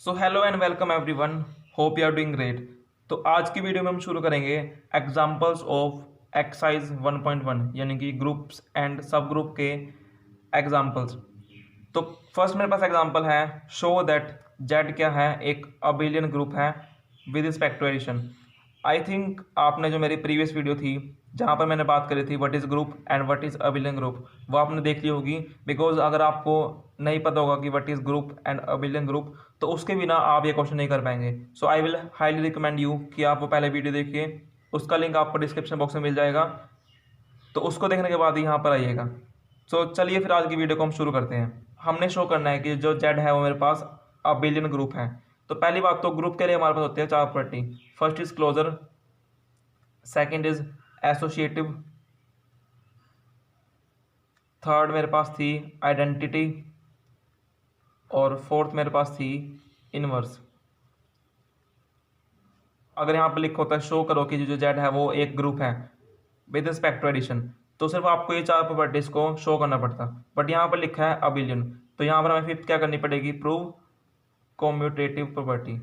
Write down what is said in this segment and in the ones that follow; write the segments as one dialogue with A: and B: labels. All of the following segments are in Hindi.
A: So hello and welcome everyone, hope you are doing great. तो आज की वीडियो में हम शुरू करेंगे एग्जांपल्स ऑफ एक्सरसाइज 1.1 यानी कि ग्रुप्स एंड सब ग्रुप के एग्जांपल्स। तो फर्स्ट मेरे पास एग्जांपल है, शो दैट जेड क्या है, एक अबिलियन ग्रुप है with respect to addition. I think आपने जो मेरी प्रीवियस वीडियो थी जहाँ पर मैंने बात करी थी what is group and what is abelian group, वो आपने देख ली होगी। बिकॉज अगर आपको नहीं पता होगा कि what is group and abelian group, तो उसके बिना आप ये क्वेश्चन नहीं कर पाएंगे। So I will highly recommend you कि आप वो पहले वीडियो देखिए, उसका लिंक आपको डिस्क्रिप्शन बॉक्स में मिल जाएगा। तो उसको देखने के बाद ही यहाँ पर आइएगा। सो चलिए फिर आज की वीडियो को हम शुरू करते हैं। हमने शो करना है कि जो जेड है वो मेरे पास अबिलियन ग्रुप है। तो पहली बात, तो ग्रुप के लिए हमारे पास होते हैं चार property. First is closure, second is associative, third मेरे पास थी आइडेंटिटी, और फोर्थ मेरे पास थी इनवर्स। अगर यहाँ पर लिखा होता है शो करो कि जो जेड है वो एक ग्रुप है विद रिस्पेक्ट टू एडिशन, तो सिर्फ आपको ये चार प्रॉपर्टीज को शो करना पड़ता। बट यहाँ पर लिखा है अबिलियन, तो यहाँ पर हमें फिफ्थ क्या करनी पड़ेगी, प्रूव कॉम्यूटेटिव प्रॉपर्टी,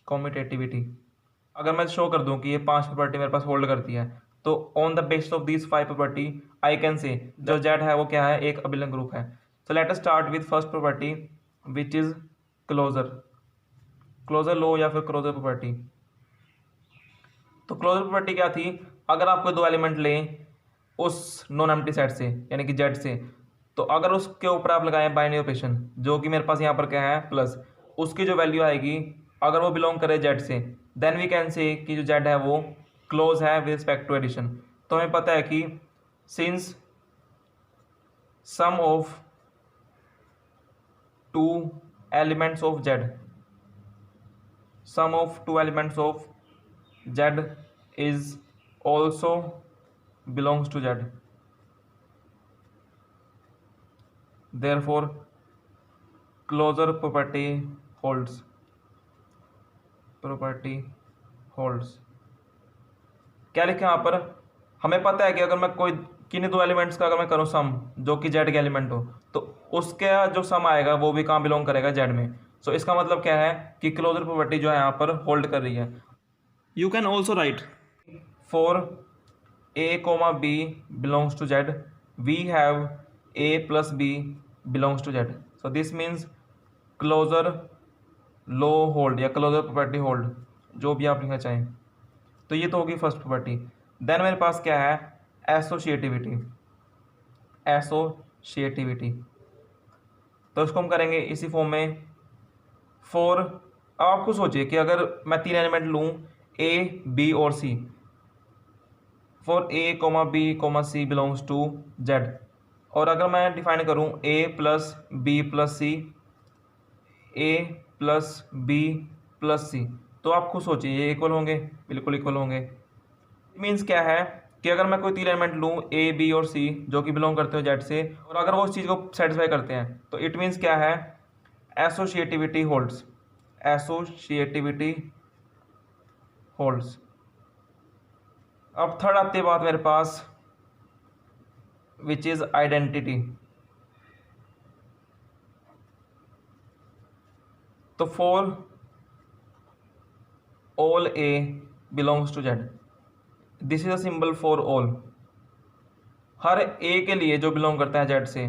A: कॉम्यूटेटिविटी। अगर मैं शो कर दूं कि ये पांच प्रॉपर्टी मेरे पास होल्ड करती है, तो on the basis of these five property I can say जो जेड है वो क्या है, एक अबिलियन ग्रुप है। So let us start with first property which is closure. Closure लो या फिर क्लोजर प्रॉपर्टी। तो क्लोजर प्रॉपर्टी क्या थी, अगर आप कोई दो एलिमेंट लें उस नॉन एम्प्टी सेट से यानी कि जेड से, तो अगर उसके ऊपर आप लगाएं बाइनरी ऑपरेशन, जो कि मेरे पास यहाँ पर क्या है प्लस, उसकी जो वैल्यू आएगी अगर वो बिलोंग करे जेड से, देन वी कैन से कि जो जेड है वो क्लोज है विद रिस्पेक्ट टू एडिशन। तो हमें पता है कि since sum of two elements of Z, sum of two elements of Z is also belongs to Z, therefore closure property holds, property holds। क्या लिखे यहाँ पर, हमें पता है कि अगर मैं कोई किन्हीं दो एलिमेंट्स का अगर मैं करूँ सम जो कि जेड के एलिमेंट हो, तो उसका जो सम आएगा वो भी कहाँ बिलोंग करेगा, जेड में। सो इसका मतलब क्या है कि क्लोजर प्रॉपर्टी जो है यहाँ पर होल्ड कर रही है। You can also write for A comma b belongs to Z, we have a plus b belongs to Z. So this means closure law hold या क्लोजर प्रॉपर्टी होल्ड, जो भी आप लिखना चाहें। तो ये तो होगी फर्स्ट प्रॉपर्टी। देन मेरे पास क्या है, एसोसिएटिविटी। एसोसिएटिविटी तो इसको हम करेंगे इसी फॉर्म में। फॉर, अब आपको सोचिए कि अगर मैं तीन एलिमेंट लूँ ए बी और C, for A comma B comma C belongs to Z, और अगर मैं डिफाइन करूँ A plus B plus C, A plus B plus C, तो आप खुद सोचिए ये इक्वल होंगे, बिल्कुल इक्वल होंगे। मीन्स क्या है कि अगर मैं कोई तीन एलिमेंट लूँ ए बी और सी जो कि बिलोंग करते हो जेड से, और अगर वो उस चीज़ को सेटिस्फाई करते हैं, तो इट मीन्स क्या है, एसोसिएटिविटी होल्ड्स, एसोसिएटिविटी होल्ड्स। अब थर्ड आती है बात मेरे पास विच इज आइडेंटिटी। तो for all A belongs to Z, this is a symbol for all. हर ए के लिए जो बिलोंग करता है जेड से,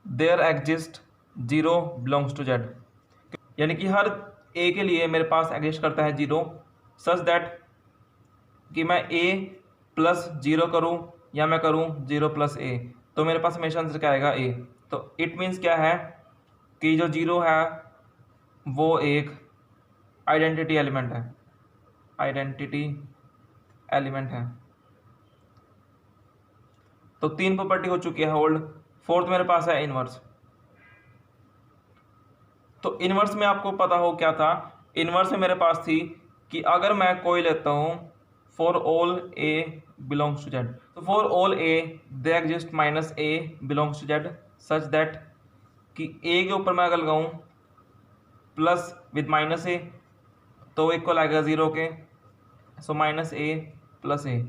A: there exist zero belongs to Z, यानी कि हर ए के लिए मेरे पास एग्जिस्ट करता है जीरो, सच दैट कि मैं ए प्लस जीरो करूँ या मैं करूँ जीरो प्लस ए, तो मेरे पास हमेशा आंसर क्या आएगा, ए। तो इट मीन्स क्या है कि जो जीरो है वो एक आइडेंटिटी एलिमेंट है, आइडेंटिटी एलिमेंट है। तो तीन प्रॉपर्टी हो चुकी है होल्ड। फोर्थ मेरे पास है इनवर्स। तो इनवर्स में आपको पता हो क्या था, इनवर्स में मेरे पास थी कि अगर मैं कोई लेता हूँ for all A belongs to Z, तो for all a there exist minus a belongs to Z, such that कि ए के ऊपर मैं अगर लगाऊँ प्लस विद माइनस ए, तो इक्वल आएगा जीरो के, so minus A plus A.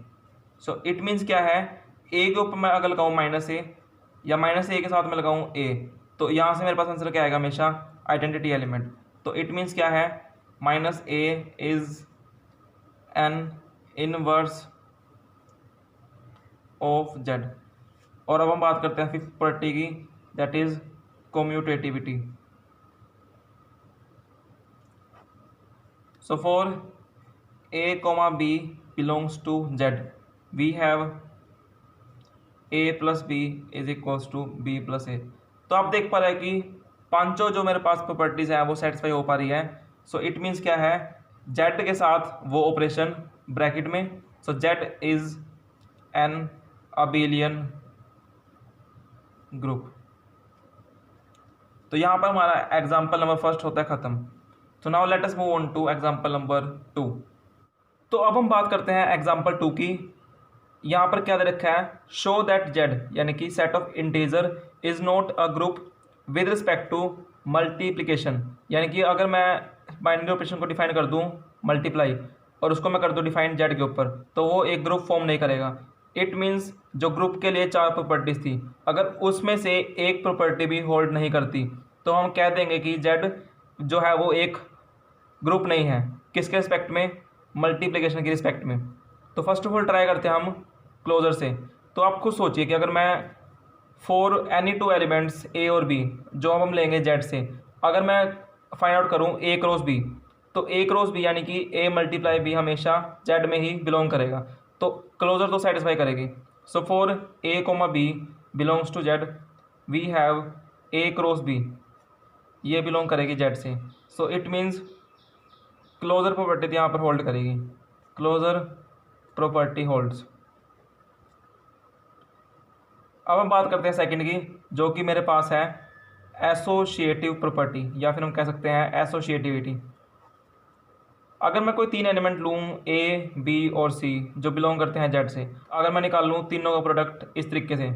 A: So it means क्या है, ए के ऊपर मैं अगर लगाऊँ माइनस ए या माइनस ए के साथ मैं लगाऊँ ए, तो यहाँ से मेरे पास आंसर क्या आएगा, हमेशा आइडेंटिटी एलिमेंट। तो इट मीन्स क्या है, minus A is an inverse of Z. और अब हम बात करते हैं फिफ्थ प्रॉपर्टी की, that is commutativity. So for a comma b belongs to z, we have a plus b is equals to b plus a। तो आप देख पा रहे हैं कि पांचों जो मेरे पास प्रॉपर्टीज हैं वो सेटिस्फाई हो पा रही है। सो इट मीन्स क्या है, z के साथ वो ऑपरेशन ब्रैकेट में, सो z is an abelian group. तो यहाँ पर हमारा एग्जाम्पल नंबर फर्स्ट होता है खत्म। तो now let us move on to example number 2। तो अब हम बात करते हैं एग्जाम्पल 2 की। यहाँ पर क्या दे रखा है, शो दैट जेड यानी कि set of integer is not a group with respect to multiplication. यानी कि अगर मैं बाइनरी ऑपरेशन को डिफाइन कर दूँ मल्टीप्लाई और उसको मैं कर दूँ डिफाइन जेड के ऊपर, तो वो एक ग्रुप फॉर्म नहीं करेगा। इट मीन्स जो ग्रुप के लिए 4 प्रॉपर्टीज थी, अगर उसमें से एक प्रॉपर्टी भी होल्ड नहीं करती तो हम कह देंगे कि जेड जो है वो एक ग्रुप नहीं है। किसके रिस्पेक्ट में, मल्टीप्लिकेशन के रिस्पेक्ट में। तो फर्स्ट ऑफ ऑल ट्राई करते हैं हम क्लोजर से। तो आप खुद सोचिए कि अगर मैं फॉर एनी 2 एलिमेंट्स ए और बी जो हम लेंगे जेड से, अगर मैं फाइंड आउट करूं ए क्रॉस बी, तो ए क्रॉस बी यानी कि ए मल्टीप्लाई बी हमेशा जेड में ही बिलोंग करेगा, तो क्लोजर तो सेटिस्फाई करेगी। So for A comma b belongs to Z, we have a cross b, ये बिलोंग करेगी जेड से। So it means closure property यहाँ पर होल्ड करेगी, क्लोजर प्रॉपर्टी होल्ड्स। अब हम बात करते हैं सेकंड की, जो कि मेरे पास है एसोशिएटिव प्रॉपर्टी, या फिर हम कह सकते हैं एसोशिएटिविटी। अगर मैं कोई 3 एलिमेंट लूँ ए बी और सी जो बिलोंग करते हैं जेड से, अगर मैं निकाल लूँ तीनों का प्रोडक्ट इस तरीके से,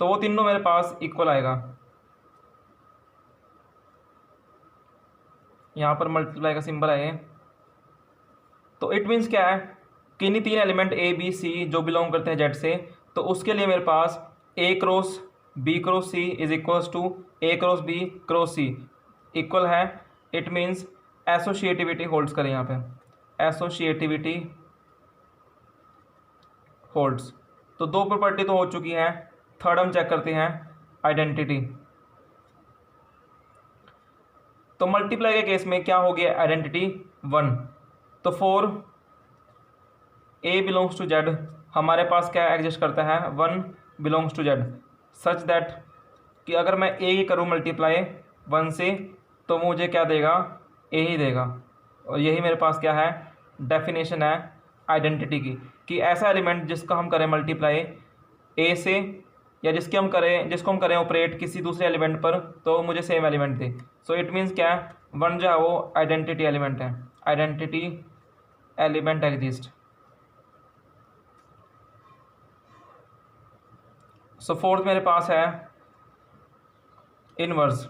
A: तो वो तीनों मेरे पास इक्वल आएगा। यहाँ पर मल्टीप्लाई का सिंबल है ये। तो इट मीन्स क्या है कि इन्हीं 3 एलिमेंट ए बी सी जो बिलोंग करते हैं जेड से, तो उसके लिए मेरे पास a cross b cross c is equals to a cross b cross c equal है। इट मीन्स एसोशिएटिविटी होल्ड्स करें यहाँ पे, एसोशिएटिविटी होल्ड्स। तो 2 प्रॉपर्टी तो हो चुकी हैं, थर्ड हम चेक करते हैं आइडेंटिटी। तो मल्टीप्लाई के केस में क्या हो गया, आइडेंटिटी 1। तो for a belongs to Z हमारे पास क्या एग्जिस्ट करता है, 1 belongs to Z, such that कि अगर मैं ए ही करूँ मल्टीप्लाई 1 से तो मुझे क्या देगा, ए ही देगा। और यही मेरे पास क्या है, डेफिनेशन है आइडेंटिटी की, कि ऐसा एलिमेंट जिसका हम करें मल्टीप्लाई ए से, या जिसको हम करें ऑपरेट किसी दूसरे एलिमेंट पर, तो मुझे same element they. So it means क्या है, 1 जो है वो आइडेंटिटी एलिमेंट है, आइडेंटिटी एलिमेंट एग्जिस्ट। सो फोर्थ मेरे पास है इनवर्स।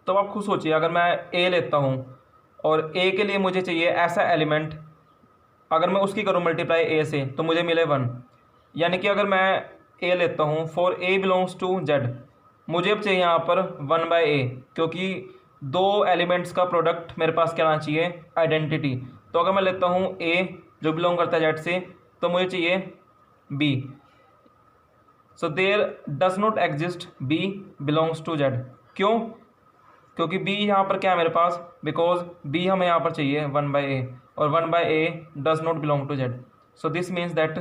A: तो आप खुद सोचिए, अगर मैं ए लेता हूँ और ए के लिए मुझे चाहिए ऐसा एलिमेंट, अगर मैं उसकी करूँ मल्टीप्लाई ए से तो मुझे मिले 1। यानी कि अगर मैं ए लेता हूँ for a belongs to Z, मुझे अब चाहिए यहाँ पर 1/a, क्योंकि 2 एलिमेंट्स का प्रोडक्ट मेरे पास क्या आना चाहिए, आइडेंटिटी। तो अगर मैं लेता हूँ ए जो बिलोंग करता है जेड से, तो मुझे चाहिए b. So there does not exist b belongs to Z. क्यों, क्योंकि बी यहाँ पर क्या है मेरे पास, बिकॉज बी हमें यहाँ पर चाहिए 1/a, और 1/a does not belong to Z. So this means that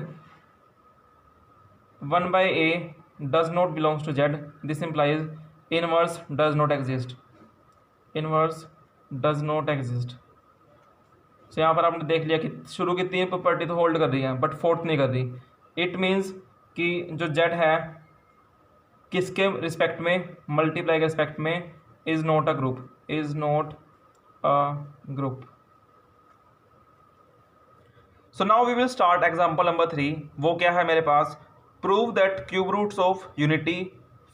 A: 1/a does not belongs to Z. This implies inverse does not exist. Inverse does not exist. So यहाँ पर आपने देख लिया कि शुरू की 3 प्रॉपर्टी तो होल्ड कर रही है बट फोर्थ नहीं कर रही। इट मीन्स कि जो Z है किसके रिस्पेक्ट में, मल्टीप्लाई के रिस्पेक्ट में, is not a group, is not a group. So now we will start example number 3। वो क्या है मेरे पास, prove that cube roots of unity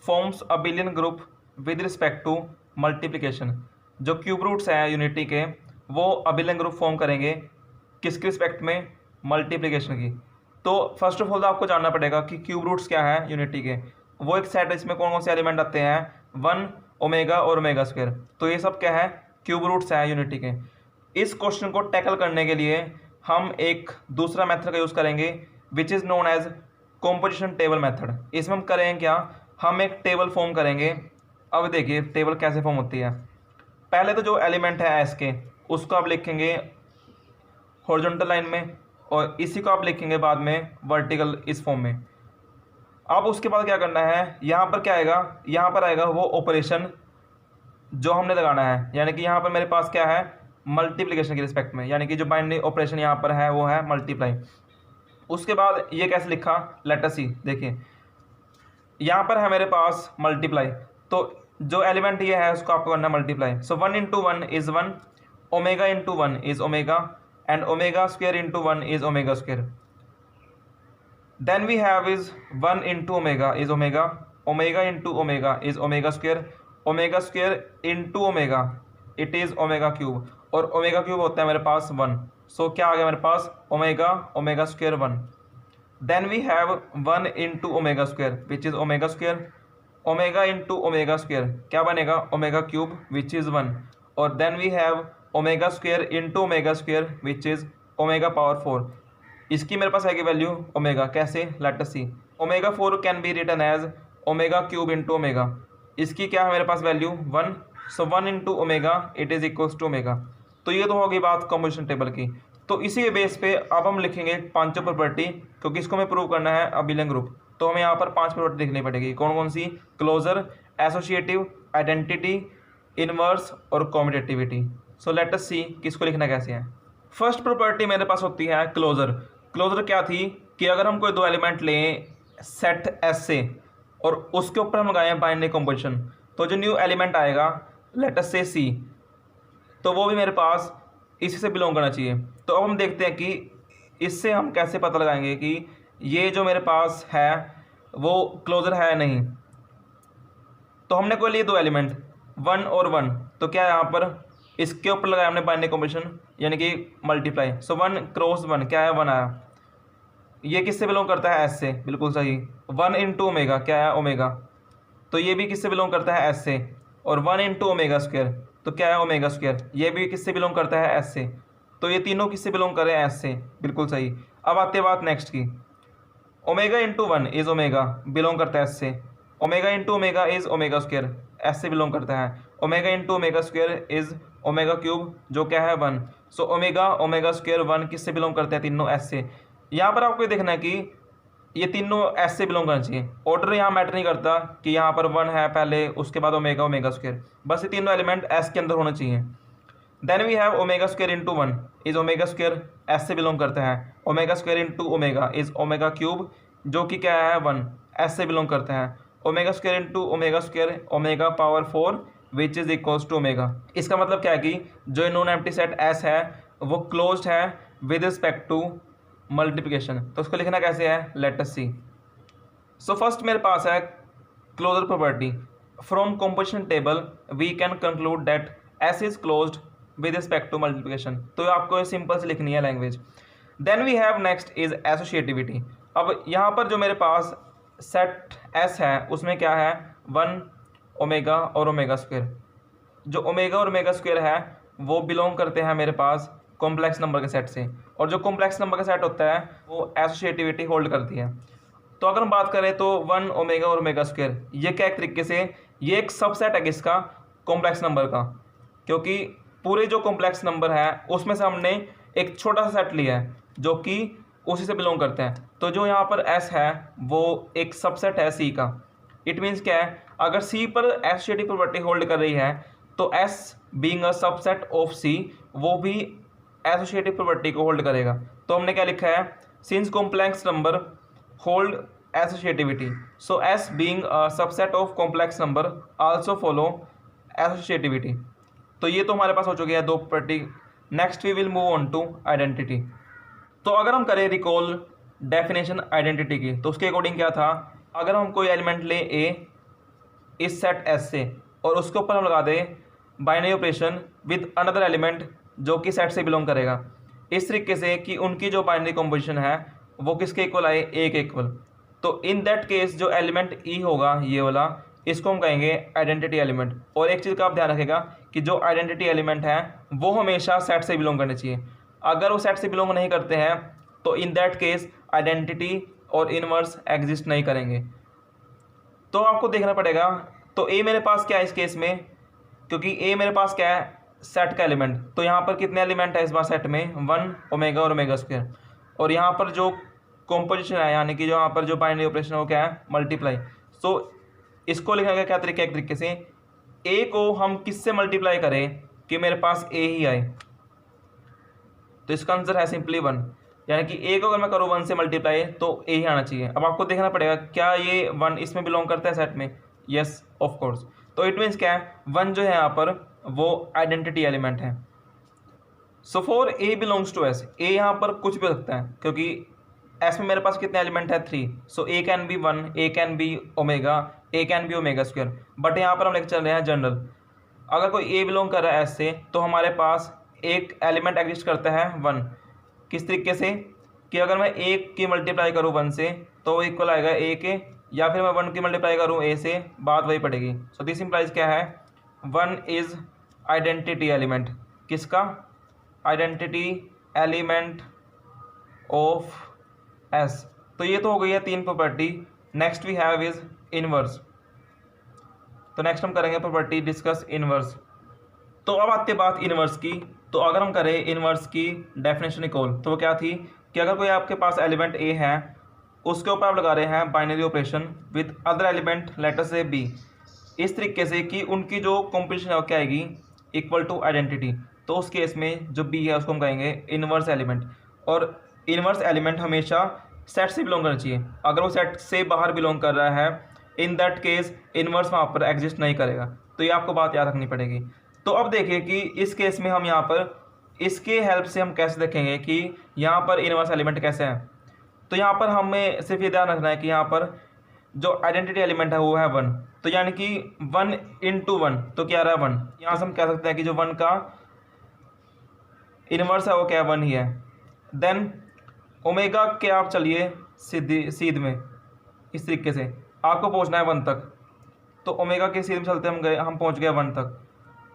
A: forms abelian group with respect to multiplication. जो क्यूब रूट्स हैं यूनिटी के वो अबिलियन ग्रुप फॉर्म करेंगे किसके रिस्पेक्ट में, मल्टीप्लिकेशन की। तो फर्स्ट ऑफ ऑल आपको जानना पड़ेगा कि क्यूब रूट्स क्या है यूनिटी के। वो एक सेट है इसमें कौन कौन से एलिमेंट आते हैं, 1 ओमेगा और ओमेगा स्क्वायर। तो ये सब क्या है, क्यूब रूट्स है यूनिटी के। इस क्वेश्चन को टैकल करने के लिए हम एक दूसरा मेथड का यूज़ करेंगे which is known as composition table method. इसमें हम करेंगे क्या, हम एक टेबल फॉर्म करेंगे। अब देखिए टेबल कैसे फॉर्म होती है। पहले तो जो एलिमेंट है एस के उसको आप लिखेंगे हॉरिजॉन्टल लाइन में, और इसी को आप लिखेंगे बाद में वर्टिकल इस फॉर्म में। अब उसके बाद क्या करना है, यहाँ पर क्या आएगा, यहाँ पर आएगा वो ऑपरेशन जो हमने लगाना है। यानी कि यहाँ पर मेरे पास क्या है, मल्टीप्लिकेशन के रिस्पेक्ट में, यानी कि जो बाइनरी ऑपरेशन यहाँ पर है वो है मल्टीप्लाई। उसके बाद ये कैसे लिखा, लेटर सी। देखिए यहाँ पर है मेरे पास मल्टीप्लाई, तो जो एलिमेंट ये है उसको आपको करना multiply. So 1 into 1 is 1, omega into 1 is omega, and omega square into 1 is omega square. Then we have is 1 into omega is omega, omega into omega is omega square into omega it is omega cube, और omega cube होता है मेरे पास 1। सो क्या आ गया मेरे पास, omega square 1। Then we have 1 into omega square which is omega square, omega into omega square क्या बनेगा, ओमेगा क्यूब विच इज़ 1। और then we have omega square into omega square which is omega power 4। इसकी मेरे पास आएगी वैल्यू ओमेगा, कैसे, let us see. Omega 4 can be written as omega cube into omega. इसकी क्या है मेरे पास value 1। So 1 into omega it is equals to omega. तो ये तो होगी बात कॉम्पोजिशन टेबल की। तो इसी के बेस पे अब हम लिखेंगे पांचों प्रॉपर्टी, क्योंकि इसको हमें प्रूव करना है अबिलियन ग्रुप। तो हमें यहाँ पर 5 प्रॉपर्टी लिखनी पड़ेगी। कौन कौन सी, क्लोजर, एसोसिएटिव, आइडेंटिटी, इनवर्स और कॉम्यूटेटिविटी। सो लेट अस सी किसको लिखना कैसे है। फर्स्ट प्रॉपर्टी मेरे पास होती है क्लोजर। क्लोजर क्या थी कि अगर हम कोई दो एलिमेंट लें सेट एस से और उसके ऊपर हम लगाएं बाइनरी कॉम्पोजिशन, तो जो न्यू एलिमेंट आएगा लेट अस से सी, तो वो भी मेरे पास इसी से बिलोंग करना चाहिए। तो अब हम देखते हैं कि इससे हम कैसे पता लगाएंगे कि ये जो मेरे पास है वो क्लोजर है नहीं। तो हमने कोई लिए दो एलिमेंट 1 और 1, तो क्या है यहाँ पर इसके ऊपर लगाया हमने बाइनरी कॉम्पोजिशन यानी कि मल्टीप्लाई। सो 1 क्रॉस 1 क्या है, 1 आया। ये किससे बिलोंग करता है, एस से, बिल्कुल सही। 1 इंटू ओमेगा क्या है, ओमेगा, तो ये भी किससे बिलोंग करता है, एस से। और 1 इंटू ओमेगा स्क्वायर तो क्या है, ओमेगा स्क्वायर, ये भी किससे बिलोंग करता है, एस से। तो ये तीनों किससे बिलोंग कर रहे हैं, एस से, बिल्कुल सही। अब आते बात नेक्स्ट की, omega into 1 is omega, belong करता है एस से। Omega into omega is omega square, S से बिलोंग करता है। Omega into omega square is omega cube जो क्या है 1। सो ओमेगा स्क्वायर 1 किससे बिलोंग करते हैं, तीनों एस से। यहाँ पर आपको देखना है कि ये तीनों एस से बिलोंग करना चाहिए। ऑर्डर यहाँ मैटर नहीं करता कि यहाँ पर 1 है पहले उसके बाद ओमेगा स्क्वायर, बस ये तीनों एलिमेंट एस के अंदर होना चाहिए। Then we have omega square into 1 is omega square, S से बिलोंग करता है। Omega square into omega is omega cube जो कि क्या है 1, एस से बिलोंग करता है। Omega square into omega square omega power 4 which is equals to omega. इसका मतलब क्या है कि जो नॉन एम्प्टी सेट एस है वो क्लोज्ड है विद रिस्पेक्ट टू मल्टीप्लिकेशन। तो उसको लिखना कैसे है, लेट अस सी। सो फर्स्ट मेरे पास है closure property. From composition table we can conclude that S is closed with respect to multiplication. तो आपको सिंपल से लिखनी है language. Then we have next is associativity. अब यहाँ पर जो मेरे पास सेट एस है उसमें क्या है, 1 ओमेगा और ओमेगा स्क्वायर। जो ओमेगा और ओमेगा स्क्वायर है वो बिलोंग करते हैं मेरे पास कॉम्प्लेक्स नंबर के सेट से, और जो कॉम्प्लेक्स नंबर का सेट होता है वो एसोसिएटिविटी होल्ड करती है। तो अगर हम बात करें तो 1 ओमेगा और ओमेगा स्क्वायर ये क्या एक तरीके से ये एक सबसेट है किसका, कॉम्प्लेक्स नंबर का, क्योंकि पूरे जो कॉम्प्लेक्स नंबर है उसमें से हमने एक छोटा सा सेट लिया है जो कि उसी से बिलोंग करते हैं। तो जो यहाँ पर एस है वो एक सबसेट है सी का। इट मीन्स क्या है, अगर सी पर एसोसिएटिव प्रॉपर्टी होल्ड कर रही है तो S being a subset of C वो भी एसोसिएटिव प्रॉपर्टी को होल्ड करेगा। तो हमने क्या लिखा है, since complex number hold associativity so S being a subset of complex number also follow associativity. तो ये तो हमारे पास हो चुकी है दो property. Next we will move on to identity. तो अगर हम करें रिकॉल डेफिनेशन आइडेंटिटी की तो उसके अकॉर्डिंग क्या था, अगर हम कोई एलिमेंट लें ए इस सेट एस से और उसके ऊपर हम लगा दें binary operation with another element जो कि सेट से बिलोंग करेगा, इस तरीके से कि उनकी जो बाइनरी कॉम्पोजिशन है वो किसके इक्वल आए, ए के इक्वल। तो इन दैट केस जो एलिमेंट ई होगा ये वाला इसको हम कहेंगे आइडेंटिटी एलिमेंट। और एक चीज़ का आप ध्यान रखेगा कि जो आइडेंटिटी एलिमेंट है वो हमेशा सेट से बिलोंग करने चाहिए। अगर वो सेट से बिलोंग नहीं करते हैं तो इन दैट केस आइडेंटिटी और इनवर्स एग्जिस्ट नहीं करेंगे। तो आपको देखना पड़ेगा, तो ए मेरे पास क्या है इस केस में, क्योंकि ए मेरे पास क्या है सेट का एलिमेंट, तो यहाँ पर कितने एलिमेंट है इस बार सेट में 1 ओमेगा और ओमेगा स्क्वायर। और यहाँ पर जो कॉम्पोजिशन है यानी कि जो यहाँ पर जो बाइनरी ऑपरेशन है वो क्या है मल्टीप्लाई। सो इसको लिखने का क्या तरीका है, एक तरीके से ए को हम किससे मल्टीप्लाई करें कि मेरे पास ए ही आए, तो इसका आंसर है सिंपली 1, यानी कि ए को अगर मैं करूँ 1 से मल्टीप्लाई तो ए ही आना चाहिए। अब आपको देखना पड़ेगा क्या ये 1 इसमें बिलोंग करता है सेट में, यस ऑफ कोर्स। तो इट मीन्स क्या है 1 जो है यहाँ पर वो आइडेंटिटी एलिमेंट है। So for a belongs to S, a यहाँ पर कुछ भी हो सकता है क्योंकि एस में मेरे पास कितने एलिमेंट है 3। So a can be 1, a can be omega, a can be omega square. But यहाँ पर हम लेकर चल रहे हैं जनरल, अगर कोई ए बिलोंग कर रहा है एस से तो हमारे पास एक एलिमेंट एग्जिस्ट करता है 1। किस तरीके से कि अगर मैं ए की मल्टीप्लाई करूँ 1 से तो इक्वल आएगा ए के, या फिर मैं 1 की मल्टीप्लाई करूँ ए से, बात वही पड़ेगी। सो दिस इम्प्लाइज क्या है 1 इज आइडेंटिटी एलिमेंट, किसका आइडेंटिटी एलिमेंट ऑफ एस। तो ये तो हो गई है 3 property. Next we have is inverse. तो नेक्स्ट हम करेंगे प्रॉपर्टी डिस्कस इनवर्स। तो अब आते बात इनवर्स की। तो अगर हम करें इनवर्स की डेफिनेशन निकोल तो वो क्या थी कि अगर कोई आपके पास एलिमेंट ए है उसके ऊपर आप लगा रहे हैं binary operation with other element letter से बी, इस तरीके से कि उनकी जो कॉम्पोजिशन है वो क्या आएगी इक्वल टू आइडेंटिटी। तो उस केस में जो बी है उसको हम कहेंगे इनवर्स एलिमेंट। और इनवर्स एलिमेंट हमेशा सेट से बिलोंग करना चाहिए। अगर वो सेट से बाहर बिलोंग कर रहा है इन दैट केस इनवर्स वहाँ पर एग्जिस्ट नहीं करेगा। तो ये आपको बात याद रखनी पड़ेगी। तो अब देखिए कि इस केस में हम यहाँ पर इसके हेल्प से हम कैसे देखेंगे कि यहाँ पर इनवर्स एलिमेंट कैसे है। तो यहाँ पर हमें सिर्फ ये ध्यान रखना है कि यहाँ पर जो आइडेंटिटी एलिमेंट है वो है 1, तो यानी कि 1 into 1 तो क्या रहा है 1। यहाँ से हम कह सकते हैं कि जो 1 का इनवर्स है वो क्या 1 ही है। देन ओमेगा के आप चलिए सीध में इस तरीके से आपको पहुँचना है 1 तक, तो ओमेगा के सीध में चलते हम पहुँच गए 1 तक।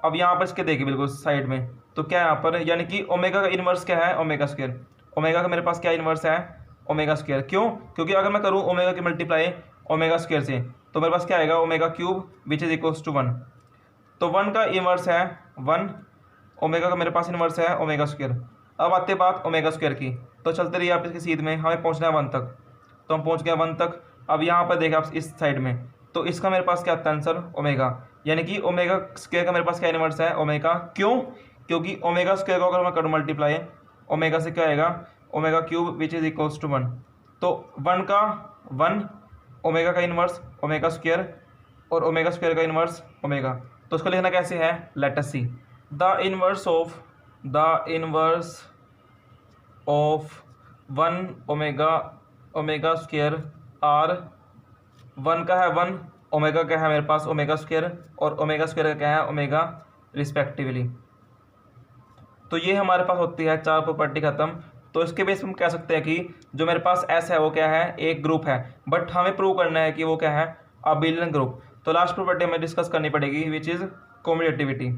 A: अब यहाँ पर इसके देखिए बिल्कुल साइड में तो क्या है यहाँ पर, यानी कि ओमेगा का इनवर्स क्या है ओमेगा स्क्वायर। ओमेगा का मेरे पास क्या इनवर्स है ओमेगा स्क्वायर। क्यों, क्योंकि अगर मैं करूँ ओमेगा की मल्टीप्लाई ओमेगा स्क्वायर से तो मेरे पास क्या आएगा omega cube which is equals to 1। तो 1 का इनवर्स है 1, ओमेगा का मेरे पास इनवर्स है ओमेगा स्क्वायर। अब आते बात ओमेगा स्क्वायर की, तो चलते रहिए आप इसके सीध में, हमें पहुँचना है 1 तक, तो हम पहुँच गए 1 तक। अब यहाँ पर देखिए आप इस साइड में, तो इसका मेरे पास क्या आता है आंसर ओमेगा, यानी कि ओमेगा स्क्वायर का मेरे पास क्या इनवर्स है ओमेगा। क्यों, क्योंकि ओमेगा स्क्वायर को अगर मैं करूँ मल्टीप्लाई ओमेगा से क्या आएगा omega cube which is equals to 1। तो 1 का 1 ओमेगा का इनवर्स ओमेगा स्क्वायर और ओमेगा स्क्वायर का इनवर्स ओमेगा। तो उसको लिखना कैसे है let us see. The inverse of 1 omega square are 1 का है 1, ओमेगा का है मेरे पास ओमेगा स्क्वायर और ओमेगा स्क्वायर का क्या है ओमेगा रिस्पेक्टिवली। तो ये हमारे पास होती है 4 प्रॉपर्टी खत्म। तो इसके बेस हम कह सकते हैं कि जो मेरे पास एस है वो क्या है एक ग्रुप है, बट हमें प्रूव करना है कि वो क्या है अबिलियन ग्रुप। तो लास्ट प्रॉपर्टी हमें डिस्कस करनी पड़ेगी विच इज़ कम्यूटेटिविटी।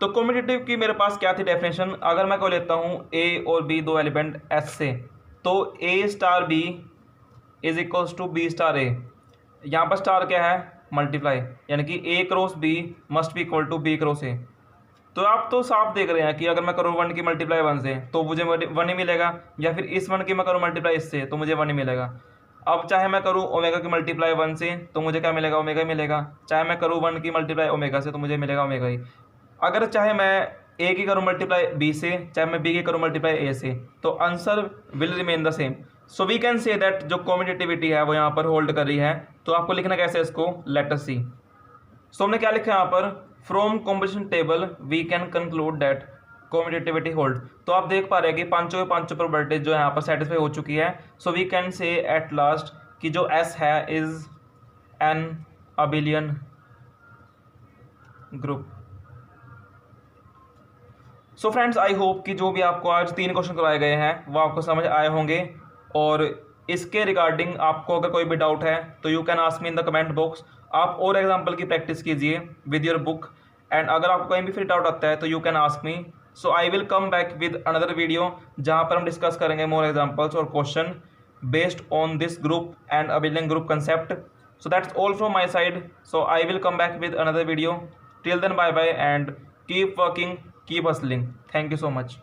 A: तो कम्यूटेटिव की मेरे पास क्या थी डेफिनेशन, अगर मैं को लेता हूँ ए और बी दो एलिमेंट एस से, तो a star b is equals to b star a. यहाँ पर स्टार क्या है मल्टीप्लाई, यानी कि a cross b must be equal to b cross a. तो आप तो साफ देख रहे हैं कि अगर मैं करूँ 1 की मल्टीप्लाई 1 से तो मुझे 1 ही मिलेगा, या फिर इस 1 की मैं करूँ मल्टीप्लाई इससे तो मुझे 1 ही मिलेगा। अब चाहे मैं करूँ ओमेगा की मल्टीप्लाई 1 से तो मुझे क्या मिलेगा ओमेगा ही मिलेगा, चाहे मैं करूँ 1 की मल्टीप्लाई ओमेगा से तो मुझे मिलेगा ओमेगा ही। अगर चाहे मैं ए की करूँ मल्टीप्लाई बी से, चाहे मैं बी की करूँ मल्टीप्लाई ए से, तो answer will remain the same. So we can say that जो कम्यूटेटिविटी है वो यहाँ पर होल्ड कर रही है। तो आपको लिखना कैसे है इसको लेट अस सी। सो हमने क्या लिखा है यहाँ पर from composition table we can conclude that commutativity hold. तो आप देख पा रहे हैं कि पांचों के पांचों प्रॉपर्टीज जो है यहाँ पर सेटिस्फाई हो चुकी है। So we can say at last कि जो एस है is an abelian group. So friends I hope कि जो भी आपको आज 3 क्वेश्चन कराए गए हैं वो आपको समझ आए होंगे, और इसके रिगार्डिंग आपको अगर कोई भी डाउट है तो you can ask me in the comment box. आप और एग्जाम्पल की प्रैक्टिस कीजिए विद योर बुक, एंड अगर आपको कहीं भी फिर डाउट आता है तो you can ask me, so I will come back with another video जहाँ पर हम डिस्कस करेंगे मोर एग्जाम्पल्स और question based on this group and abelian group concept. So that's all from my side, so I will come back with another video. Till then, bye bye, and keep working, keep hustling. Thank you so much.